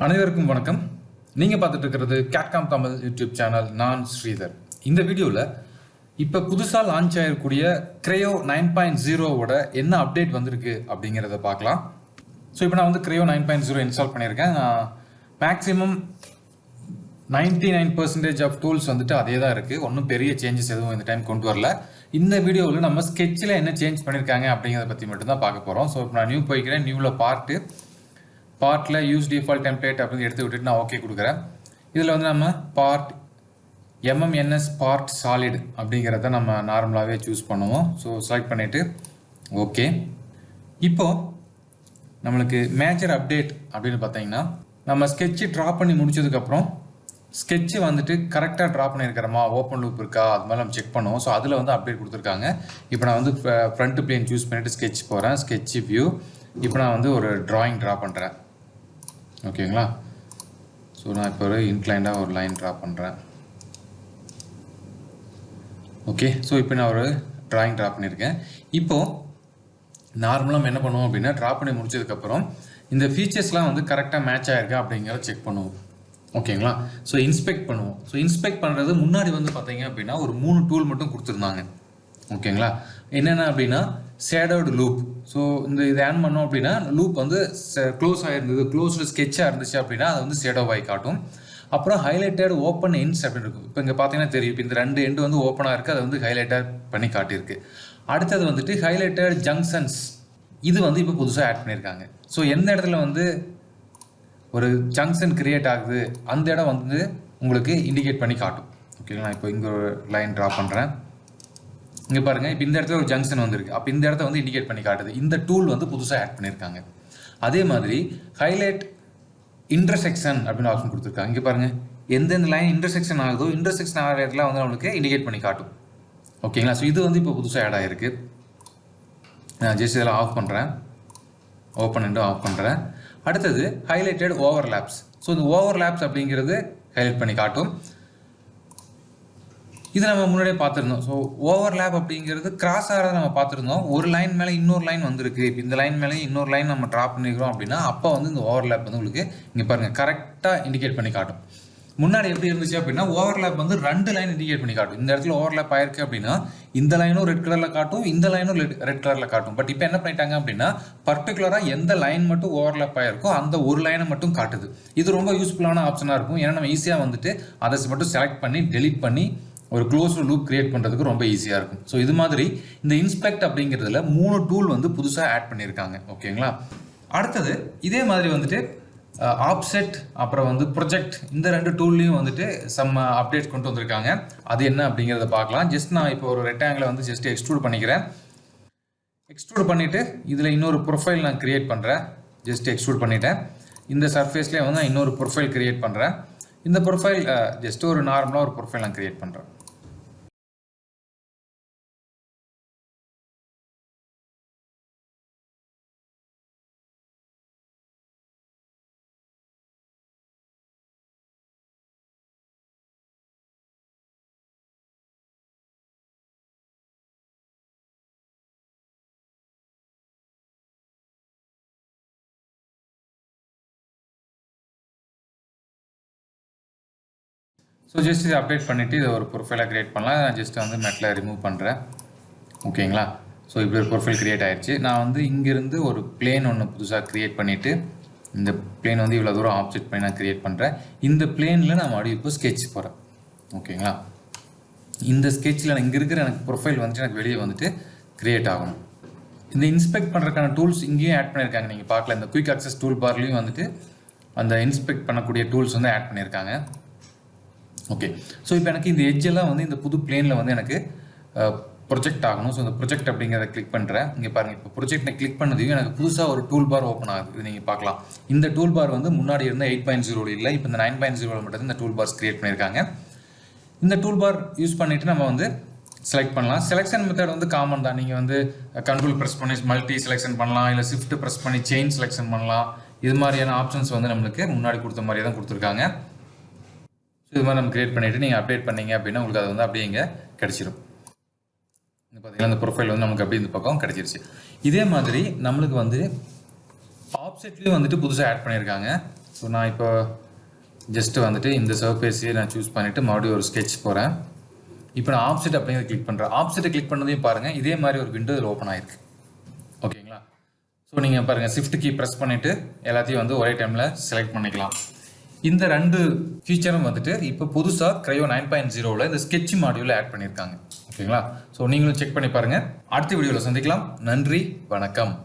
அனைவருக்கும் வணக்கம். நீங்கள் பார்த்துட்டு இருக்கிறது கேட்காம் தமிழ் யூடியூப் சேனல். நான் ஸ்ரீதர். இந்த வீடியோவில் இப்போ புதுசாக லான்ச் ஆகிருக்கூடிய Creo 9.0ஓட என்ன அப்டேட் வந்திருக்கு அப்படிங்கிறத பார்க்கலாம். ஸோ இப்போ நான் வந்து Creo 9.0 இன்ஸ்டால் பண்ணியிருக்கேன். நான் மேக்ஸிமம் 99% ஆஃப் டூல்ஸ் வந்துட்டு அதே தான் இருக்குது. ஒன்றும் பெரிய சேஞ்சஸ் எதுவும் இந்த டைம் கொண்டு வரல. இந்த வீடியோவில் நம்ம ஸ்கெட்சில் என்ன சேஞ்ச் பண்ணியிருக்காங்க அப்படிங்கிறத பற்றி மட்டும்தான் பார்க்க போகிறோம். ஸோ இப்போ நான் நியூ போய்க்கிறேன். நியூவில் பார்ட்டில் யூஸ் டிஃபால்ட் டெம்ப்ளேட் அப்படின்னு எடுத்து விட்டுட்டு நான் ஓகே கொடுக்குறேன். இதில் வந்து நம்ம பார்ட் MMNS பார்ட் சாலிட் அப்படிங்கிறத நம்ம நார்மலாகவே சூஸ் பண்ணுவோம். ஸோ செலக்ட் பண்ணிவிட்டு ஓகே. இப்போது நம்மளுக்கு மேஜர் அப்டேட் அப்படின்னு பார்த்தீங்கன்னா, நம்ம ஸ்கெட்சு ட்ரா பண்ணி முடிச்சதுக்கப்புறம் ஸ்கெட்சு வந்துட்டு கரெக்டாக ட்ரா பண்ணியிருக்கிறோமா, ஓப்பன் லூப் இருக்கா, அது மாதிரி நம்ம செக் பண்ணுவோம். ஸோ அதில் வந்து அப்டேட் கொடுத்துருக்காங்க. இப்போ நான் வந்து ஃப்ரண்ட் பிளேன் சூஸ் பண்ணிவிட்டு ஸ்கெட்ச் போகிறேன். Sketch view. இப்போ நான் வந்து ஒரு ட்ராயிங் ட்ரா பண்ணுறேன். ஓகேங்களா? ஸோ நான் இப்போ ஒரு இன்க்ளைண்டாக ஒரு லைன் ட்ரா பண்ணுறேன். ஓகே. ஸோ இப்போ நான் ஒரு ட்ராயிங் ட்ரா பண்ணியிருக்கேன். இப்போது நார்மலாக நம்ம என்ன பண்ணுவோம் அப்படின்னா, ட்ரா பண்ணி முடிச்சதுக்கப்புறம் இந்த ஃபீச்சர்ஸ்லாம் வந்து கரெக்டாக மேட்ச் ஆகிருக்கா அப்படிங்கிறத செக் பண்ணுவோம். ஓகேங்களா? ஸோ இன்ஸ்பெக்ட் பண்ணுவோம். ஸோ இன்ஸ்பெக்ட் பண்ணுறது முன்னாடி வந்து பார்த்தீங்க அப்படின்னா ஒரு 3 டூல் மட்டும் கொடுத்துருந்தாங்க. ஓகேங்களா? என்னென்ன அப்படின்னா, ஷேடோடு லூப். ஸோ இந்த இது ஆன் பண்ணோம் அப்படின்னா லூப் வந்து க்ளோஸ் ஆகிருந்தது, க்ளோஸ்டு ஸ்கெட்சாக இருந்துச்சு அப்படின்னா அது வந்து ஷேடோவாகி காட்டும். அப்புறம் ஹைலைட்டட் ஓப்பன் எண்ட்ஸ் அப்படின்னு இருக்கும். இப்போ இங்கே பார்த்தீங்கன்னா தெரியும், இப்போ இந்த 2 எண்டு வந்து ஓப்பனாக இருக்குது, அதை வந்து ஹைலைட்டட் பண்ணி காட்டியிருக்கு. அடுத்தது வந்துட்டு ஹைலைட்டட் ஜங்ஷன்ஸ். இது வந்து இப்போ புதுசாக ஆட் பண்ணியிருக்காங்க. ஸோ எந்த இடத்துல வந்து ஒரு ஜங்ஷன் கிரியேட் ஆகுது அந்த இடம் வந்து உங்களுக்கு இண்டிகேட் பண்ணி காட்டும். ஓகேங்களா? இப்போ இங்கே ஒரு லைன் ட்ரா பண்ணுறேன். இங்கே பாருங்கள், இப்போ இந்த இடத்துல ஒரு ஜங்ஷன் வந்துருக்கு. அப்போ இந்த இடத்த வந்து இண்டிகேட் பண்ணி காட்டுது. இந்த டூல் வந்து புதுசாக ஆட் பண்ணியிருக்காங்க. அதே மாதிரி ஹைலைட் இன்டர்செக்ஷன் அப்படின்னு ஆப்ஷன் கொடுத்துருக்காங்க. இங்கே பாருங்கள், எந்தெந்த லைன் இன்டர்செக்ஷன் ஆகுதோ இன்டர்செக்ஷன் ஆகிற இடத்துல வந்து நம்மளுக்கு இண்டிகேட் பண்ணி காட்டும். ஓகேங்களா? ஸோ இது வந்து இப்போ புதுசாக ஆட் ஆகிருக்கு. நான் ஜஸ்ட் இதெல்லாம் ஆஃப் பண்ணுறேன். ஓப்பன் அண்ட் ஆஃப் பண்ணுறேன். அடுத்தது ஹைலைட்டட் ஓவர்லேப்ஸ். ஸோ இந்த ஓவர்லேப்ஸ் அப்படிங்கிறது ஹைலைட் பண்ணி காட்டும். இது நம்ம முன்னாடியே பார்த்துருந்தோம். ஸோ ஓவர்லேப் அப்படிங்கிறது கிராஸ் ஆகிறத நம்ம பார்த்துருந்தோம். ஒரு லைன் மேலே இன்னொரு லைன் வந்திருக்கு. இப்போ இந்த லைன் மேலே இன்னொரு லைன் நம்ம ட்ராப் பண்ணிக்கிறோம் அப்படின்னா அப்போ வந்து இந்த ஓவர்லேப் வந்து உங்களுக்கு இங்கே பாருங்கள் கரெக்டாக இண்டிகேட் பண்ணி காட்டும். முன்னாடி எப்படி இருந்துச்சு அப்படின்னா, ஓவர்லேப் வந்து 2 லைன் இண்டிகேட் பண்ணி காட்டும். இந்த இடத்துல ஓவர்லேப் ஆயிருக்கு அப்படின்னா இந்த லைனும் ரெட் கலரில் காட்டும், இந்த லைனும் ரெட் கலரில் காட்டும். பட் இப்போ என்ன பண்ணிட்டாங்க அப்படின்னா, பர்டிகுலராக எந்த லைன் மட்டும் ஓவர்லேப் ஆயிருக்கோ அந்த ஒரு லைனை மட்டும் காட்டுது. இது ரொம்ப யூஸ்ஃபுல்லான ஆப்ஷனாக இருக்கும். ஏன்னா நம்ம ஈஸியாக வந்துட்டு அதை மட்டும் செலக்ட் பண்ணி டெலிட் பண்ணி ஒரு க்ளோஸ்டு லூப் கிரியேட் பண்ணுறதுக்கு ரொம்ப ஈஸியாக இருக்கும். ஸோ இது மாதிரி இந்த இன்ஸ்பெக்ட் அப்படிங்கிறதுல 3 டூல் வந்து புதுசாக ஆட் பண்ணியிருக்காங்க. ஓகேங்களா? அடுத்தது இதே மாதிரி வந்துட்டு ஆப்செட் அப்புறம் வந்து ப்ரொஜெக்ட், இந்த 2 டூல்லையும் வந்துட்டு செம்ம அப்டேட் கொண்டு வந்திருக்காங்க. அது என்ன அப்படிங்கிறத பார்க்கலாம். ஜஸ்ட் நான் இப்போ ஒரு ரெக்டாங்கிளை வந்து ஜஸ்ட் எக்ஸ்ட்ரூட் பண்ணிக்கிறேன். எக்ஸ்ட்ரூட் பண்ணிவிட்டு இதில் இன்னொரு ப்ரொஃபைல் நான் கிரியேட் பண்ணுறேன். ஜஸ்ட் எக்ஸ்ட்ரூட் பண்ணிவிட்டேன். இந்த சர்ஃபேஸ்லேயே வந்து நான் இன்னொரு ப்ரொஃபைல் கிரியேட் பண்ணுறேன். இந்த ப்ரொஃபைல் ஜஸ்ட் ஒரு நார்மலாக ஒரு ப்ரொஃபைல் நான் கிரியேட் பண்ணுறேன். ஸோ ஜஸ்ட் இதை அப்டேட் பண்ணிவிட்டு இதை ஒரு ப்ரொஃபைலாக க்ரியேட் பண்ணலாம். நான் ஜஸ்ட் வந்து மெட்டில் ரிமூவ் பண்ணுறேன். ஓகேங்களா? ஸோ இப்படி ஒரு ப்ரொஃபைல் க்ரியேட் ஆகிடுச்சு. நான் வந்து இங்கேருந்து ஒரு பிளேன் ஒன்று புதுசாக க்ரியேட் பண்ணிவிட்டு இந்த பிளேன் வந்து இவ்வளோ தூரம் ஆப்ஜெக்ட் பண்ணி நான் க்ரியேட் பண்ணுறேன். இந்த பிளேனில் நான் மறுபடியும் இப்போ ஸ்கெட்ச் போகிறேன். ஓகேங்களா? இந்த ஸ்கெட்சில் இங்கே இருக்கிற எனக்கு ப்ரொஃபைல் வந்துட்டு எனக்கு வெளியே வந்துட்டு க்ரியேட் ஆகணும். இந்த இன்ஸ்பெக்ட் பண்ணுறதுக்கான டூல்ஸ் இங்கேயும் ஆட் பண்ணியிருக்காங்க. நீங்கள் பார்க்கல, இந்த குயிக் ஆக்சஸ் டூல் பார்லையும் வந்துட்டு அந்த இன்ஸ்பெக்ட் பண்ணக்கூடிய டூல்ஸ் வந்து ஆட் பண்ணியிருக்காங்க. ஓகே. ஸோ இப்போ எனக்கு இந்த எட்ஜெல்லாம் வந்து இந்த புது பிளேனில் வந்து எனக்கு ப்ரொஜெக்ட் ஆகணும். ஸோ இந்த ப்ரொஜெக்ட் அப்படிங்கிறத கிளிக் பண்ணுறேன். இங்கே பாருங்கள், இப்போ ப்ரொஜெக்டை கிளிக் பண்ணதையும் எனக்கு புதுசாக ஒரு டூல் பார் ஓப்பன் ஆகுது. இது நீங்கள் பார்க்கலாம். இந்த டூல் பார் வந்து முன்னாடி இருந்த 8.0 இல்லை, இப்போ இந்த 9.0 மட்டும் இந்த டூல் பார்ஸ் கிரியேட் பண்ணியிருக்காங்க. இந்த டூல் பார் யூஸ் பண்ணிவிட்டு நம்ம வந்து செலக்ட் பண்ணலாம். செலெக்ஷன் மெத்தட் வந்து காமன் தான். நீங்கள் வந்து கண்ட்ரோல் ப்ரெஸ் பண்ணி மல்டி செலெக்ஷன் பண்ணலாம், இல்லை ஷிஃப்ட் ப்ரெஸ் பண்ணி செயின் செலெக்ஷன் பண்ணலாம். இது மாதிரியான ஆப்ஷன்ஸ் வந்து நம்மளுக்கு முன்னாடி கொடுத்த மாதிரியே தான் கொடுத்துருக்காங்க. ஸோ இது மாதிரி நம்ம கிரியேட் பண்ணிவிட்டு நீங்கள் அப்டேட் பண்ணிங்க அப்படின்னா உங்களுக்கு அது வந்து அப்படியே இங்கே கிடச்சிடும். இந்த பார்த்தீங்கன்னா இந்த ப்ரொஃபைல் வந்து நமக்கு அப்படியே இந்த பக்கம் கிடச்சிருச்சு. இதே மாதிரி நம்மளுக்கு வந்து ஆப்செட்லேயும் வந்துட்டு புதுசாக ஆட் பண்ணியிருக்காங்க. ஸோ நான் இப்போ ஜஸ்ட்டு வந்துட்டு இந்த சர்ஃபேஸையே நான் சூஸ் பண்ணிவிட்டு மறுபடியும் ஒரு ஸ்கெட்ச் போகிறேன். இப்போ நான் ஆப்செட் அப்படிங்கிறத கிளிக் பண்ணுறேன். ஆப்செட்டை கிளிக் பண்ணதையும் பாருங்கள், இதே மாதிரி ஒரு விண்டோ இதில் ஓப்பன் ஆகிருக்கு. ஓகேங்களா? ஸோ நீங்கள் பாருங்கள், ஷிஃப்ட் கீ ப்ரெஸ் பண்ணிவிட்டு எல்லாத்தையும் வந்து ஒரே டைமில் செலக்ட் பண்ணிக்கலாம். இந்த 2 ஃபீச்சரும் வந்துட்டு இப்போ புதுசாக Creo 9.0ல் இந்த ஸ்கெட்ச் மாடியூலில் ஆட் பண்ணியிருக்காங்க. ஓகேங்களா? ஸோ நீங்களும் செக் பண்ணி பாருங்கள். அடுத்த வீடியோவில் சந்திக்கலாம். நன்றி, வணக்கம்.